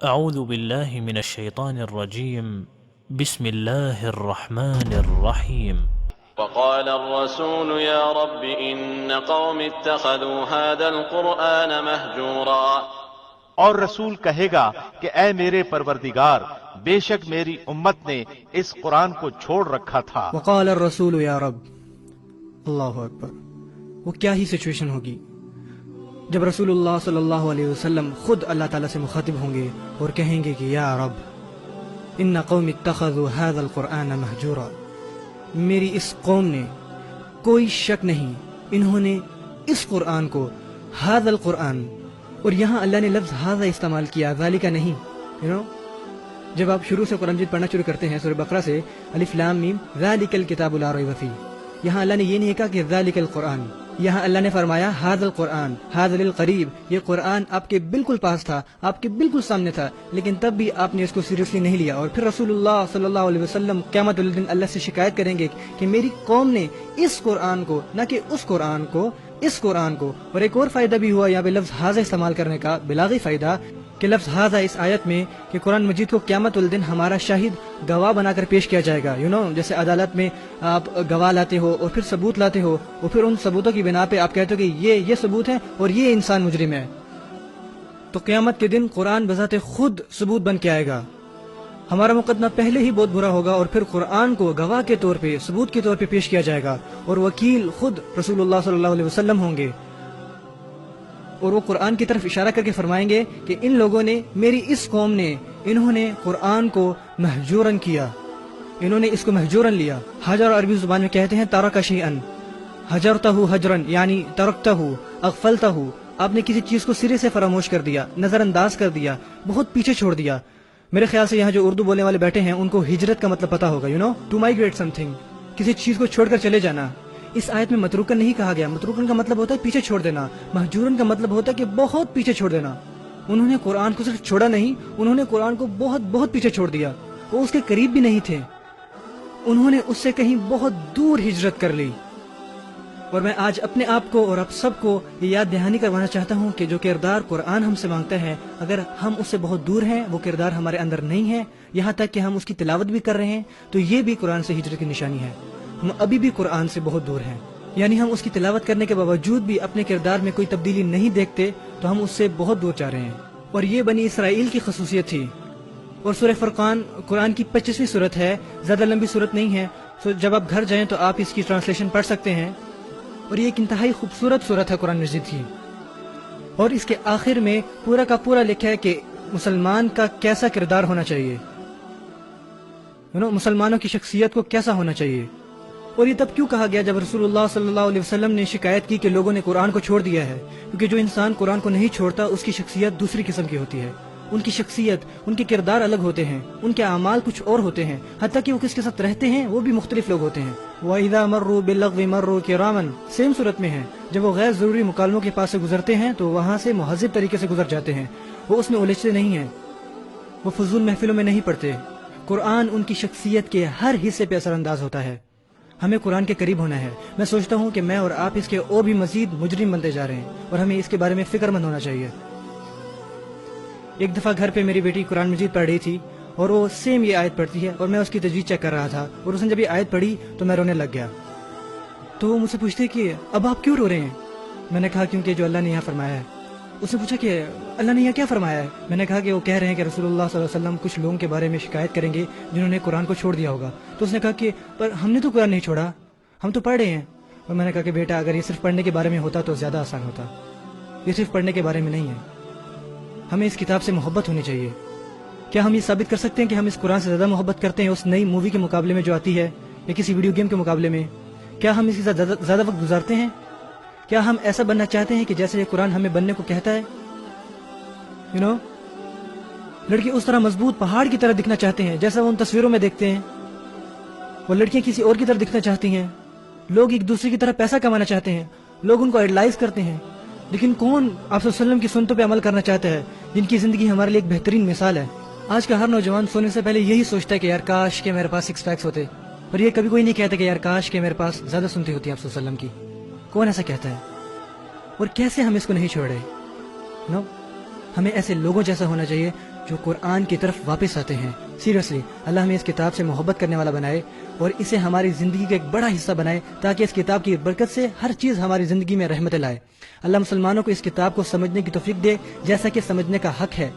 أعوذ بالله من الشيطان الرجيم. بسم الله الرحمن الرحيم. وقال الرسول يا رب إن قوم اتخذوا هذا القرآن مهجورا، اور رسول کہے گا کہ اے میرے پروردگار، بے شک میری امت نے اس قرآن کو چھوڑ رکھا تھا۔ وقال الرسول یا رب، اللہ اکبر۔ وہ کیا ہی سچویشن ہوگی جب رسول اللہ صلی اللہ علیہ وسلم خود اللہ تعالیٰ سے مخاطب ہوں گے اور کہیں گے کہ یا رب ان قوم اتخذوا هذا القرآن مہجورا، میری اس قوم نے، کوئی شک نہیں، انہوں نے اس قرآن کو، هذا القرآن، اور یہاں اللہ نے لفظ هذا استعمال کیا، ذالک نہیں۔ جب آپ شروع سے قرآن مجید پڑھنا شروع کرتے ہیں سورہ بقرہ سے، الف لام میم ذالک الکتاب لا ریب فیہ، یہاں اللہ نے یہ نہیں کہا کہ ذالک القرآن، یہاں اللہ نے فرمایا ھذا القرآن، ھذا للقریب، یہ قرآن آپ کے بالکل پاس تھا، آپ کے بالکل سامنے تھا، لیکن تب بھی آپ نے اس کو سیریسلی نہیں لیا۔ اور پھر رسول اللہ صلی اللہ علیہ وسلم قیامت الدین اللہ سے شکایت کریں گے کہ میری قوم نے اس قرآن کو، نہ کہ اس قرآن کو، اس قرآن کو۔ اور ایک اور فائدہ بھی ہوا یہاں پہ لفظ ھذا استعمال کرنے کا، بلاغی فائدہ، کہ لفظ ھذا اس آیت میں کہ قرآن مجید کو قیامت الدین ہمارا شاہد گواہ بنا کر پیش کیا جائے گا۔ جیسے عدالت میں آپ گواہ لاتے ہو اور پھر ثبوت لاتے ہو، اور پھر ان ثبوتوں کی بنا پہ آپ کہتے ہو کہ یہ ثبوت ہے اور یہ انسان مجرم ہے، تو قیامت کے دن قرآن بذات خود ثبوت بن کے آئے گا۔ ہمارا مقدمہ پہلے ہی بہت برا ہوگا، اور پھر قرآن کو گواہ کے طور پہ، ثبوت کے طور پہ پیش کیا جائے گا، اور وکیل خود رسول اللہ صلی اللہ علیہ وسلم ہوں گے، اور وہ قرآن کی طرف اشارہ کر کے فرمائیں گے کہ ان لوگوں نے، میری اس قوم نے، انہوں نے قرآن کو مہجورن کیا، انہوں نے اس کو مہجورن لیا۔ حجر عربی زبان میں کہتے ہیں ترک شیئن، حجرتہ حجرن، یعنی ترکتہ، اغفلتہ، آپ نے کسی چیز کو سرے سے فراموش کر دیا، نظر انداز کر دیا، بہت پیچھے چھوڑ دیا۔ میرے خیال سے یہاں جو اردو بولنے والے بیٹھے ہیں ان کو ہجرت کا مطلب پتا ہوگا، ٹو مائگریٹ سم تھنگ، کسی چیز کو چھوڑ کر چلے جانا۔ اس آیت میں متروکن نہیں کہا گیا، متروکن کا مطلب ہوتا ہے پیچھے چھوڑ دینا، مہجورن کا مطلب ہوتا ہے کہ بہت پیچھے چھوڑ دینا۔ انہوں نے قرآن کو صرف چھوڑا نہیں، انہوں نے قرآن کو بہت بہت پیچھے چھوڑ دیا، وہ اس کے قریب بھی نہیں تھے، انہوں نے اس سے کہیں بہت دور ہجرت کر لی۔ اور میں آج اپنے آپ کو اور آپ سب کو یہ یاد دہانی کروانا چاہتا ہوں کہ جو کردار قرآن ہم سے مانگتا ہے، اگر ہم اس سے بہت دور ہیں، وہ کردار ہمارے اندر نہیں ہے، یہاں تک کہ ہم اس کی تلاوت بھی کر رہے ہیں، تو یہ بھی قرآن سے ہجرت کی نشانی ہے۔ ہم ابھی بھی قرآن سے بہت دور ہیں، یعنی ہم اس کی تلاوت کرنے کے باوجود بھی اپنے کردار میں کوئی تبدیلی نہیں دیکھتے، تو ہم اس سے بہت دور جا رہے ہیں۔ اور یہ بنی اسرائیل کی خصوصیت تھی۔ اور سورہ فرقان قرآن کی 25ویں صورت ہے، زیادہ لمبی صورت نہیں ہے، تو جب آپ گھر جائیں تو آپ اس کی ٹرانسلیشن پڑھ سکتے ہیں، اور یہ ایک انتہائی خوبصورت صورت ہے قرآن مجید کی۔ اور اس کے آخر میں پورا کا پورا لکھا ہے کہ مسلمان کا کیسا کردار ہونا چاہیے، مسلمانوں کی شخصیت کو کیسا ہونا چاہیے۔ اور یہ تب کیوں کہا گیا جب رسول اللہ صلی اللہ علیہ وسلم نے شکایت کی کہ لوگوں نے قرآن کو چھوڑ دیا ہے، کیونکہ جو انسان قرآن کو نہیں چھوڑتا اس کی شخصیت دوسری قسم کی ہوتی ہے، ان کی شخصیت، ان کے کردار الگ ہوتے ہیں، ان کے اعمال کچھ اور ہوتے ہیں، حتیٰ کہ وہ کس کے ساتھ رہتے ہیں وہ بھی مختلف لوگ ہوتے ہیں۔ وَإِذَا مَرُّوا بِاللَّغْوِ مَرُّوا كِرَامًا، سیم صورت میں ہے، جب وہ غیر ضروری مکالموں کے پاس سے گزرتے ہیں تو وہاں سے مہذب طریقے سے گزر جاتے ہیں، وہ اس میں الجھتے نہیں ہیں، وہ فضول محفلوں میں نہیں پڑتے۔ قرآن ان کی شخصیت کے ہر حصے پہ اثر انداز ہوتا ہے۔ ہمیں قرآن کے قریب ہونا ہے۔ میں سوچتا ہوں کہ میں اور آپ اس کے اور بھی مزید مجرم بنتے جا رہے ہیں، اور ہمیں اس کے بارے میں فکر مند ہونا چاہیے۔ ایک دفعہ گھر پہ میری بیٹی قرآن مجید پڑھ رہی تھی، اور وہ سیم یہ آیت پڑھتی ہے، اور میں اس کی تجوید چیک کر رہا تھا، اور اس نے جب یہ آیت پڑھی تو میں رونے لگ گیا۔ تو وہ مجھ سے پوچھتے کہ اب آپ کیوں رو رہے ہیں؟ میں نے کہا کیونکہ جو اللہ نے یہاں فرمایا ہے۔ اس نے پوچھا کہ اللہ نے یہاں کیا فرمایا ہے؟ میں نے کہا کہ وہ کہہ رہے ہیں کہ رسول اللہ صلی اللہ علیہ وسلم کچھ لوگوں کے بارے میں شکایت کریں گے جنہوں نے قرآن کو چھوڑ دیا ہوگا۔ تو اس نے کہا کہ پر ہم نے تو قرآن نہیں چھوڑا، ہم تو پڑھ رہے ہیں۔ اور میں نے کہا کہ بیٹا اگر یہ صرف پڑھنے کے بارے میں ہوتا تو زیادہ آسان ہوتا، یہ صرف پڑھنے کے بارے میں نہیں ہے، ہمیں اس کتاب سے محبت ہونی چاہیے۔ کیا ہم یہ ثابت کر سکتے ہیں کہ ہم اس قرآن سے زیادہ محبت کرتے ہیں اس نئی مووی کے مقابلے میں جو آتی ہے، یا کسی ویڈیو گیم کے مقابلے میں؟ کیا ہم اس کے ساتھ زیادہ وقت گزارتے ہیں؟ کیا ہم ایسا بننا چاہتے ہیں کہ جیسے یہ قرآن ہمیں بننے کو کہتا ہے؟ لڑکی اس طرح مضبوط پہاڑ کی طرح دکھنا چاہتے ہیں جیسا وہ ان تصویروں میں دیکھتے ہیں، وہ لڑکیاں کسی اور کی طرح دکھنا چاہتی ہیں، لوگ ایک دوسرے کی طرح پیسہ کمانا چاہتے ہیں، لوگ ان کو آئیڈلائز کرتے ہیں، لیکن کون آپ صلی اللہ علیہ وسلم کی سنتوں پہ عمل کرنا چاہتا ہے، جن کی زندگی ہمارے لیے ایک بہترین مثال ہے؟ آج کا ہر نوجوان سونے سے پہلے یہی سوچتا ہے کہ یار کاش کہ میرے پاس 6 پیکس ہوتے، اور یہ کبھی کوئی نہیں کہتا کہ یار کاش کہ میرے پاس زیادہ سنتی ہوتی آپ صلی اللہ علیہ وسلم کی۔ کون ایسا کہتا ہے؟ اور کیسے ہم اس کو نہیں چھوڑے؟ ہمیں ایسے لوگوں جیسا ہونا چاہیے جو قرآن کی طرف واپس آتے ہیں۔ سیریسلی اللہ ہمیں اس کتاب سے محبت کرنے والا بنائے اور اسے ہماری زندگی کا ایک بڑا حصہ بنائے، تاکہ اس کتاب کی برکت سے ہر چیز ہماری زندگی میں رحمت لائے۔ اللہ مسلمانوں کو اس کتاب کو سمجھنے کی توفیق دے جیسا کہ سمجھنے کا حق ہے،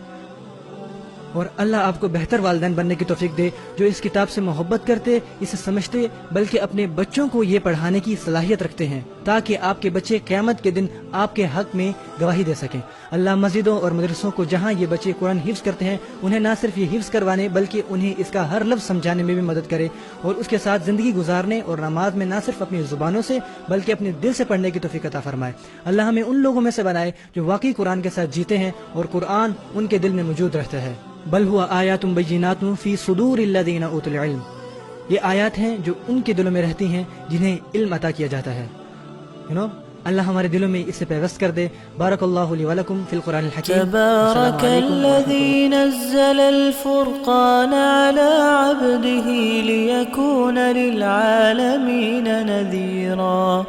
اور اللہ آپ کو بہتر والدین بننے کی توفیق دے جو اس کتاب سے محبت کرتے، اسے سمجھتے، بلکہ اپنے بچوں کو یہ پڑھانے کی صلاحیت رکھتے ہیں تاکہ آپ کے بچے قیامت کے دن آپ کے حق میں گواہی دے سکیں۔ اللہ مسجدوں اور مدرسوں کو جہاں یہ بچے قرآن حفظ کرتے ہیں انہیں نہ صرف یہ حفظ کروانے بلکہ انہیں اس کا ہر لفظ سمجھانے میں بھی مدد کرے، اور اس کے ساتھ زندگی گزارنے اور نماز میں نہ صرف اپنی زبانوں سے بلکہ اپنے دل سے پڑھنے کی توفیق عطا فرمائے۔ اللہ ہمیں ان لوگوں میں سے بنائے جو واقعی قرآن کے ساتھ جیتے ہیں اور قرآن ان کے دل میں موجود رہتا ہے۔ بل ہوا آیات بینات فی صدور الذین اوتوا العلم، یہ آیات ہیں جو ان کے دلوں میں رہتی ہیں جنہیں علم عطا کیا جاتا ہے۔ اللہ ہمارے دلوں میں اسے پیوست کر دے۔ بارک اللہ لی ولکم فی القرآن الحکیم۔ تبارك الذي نزل الفرقان على عبده ليكون للعالمين نذيرا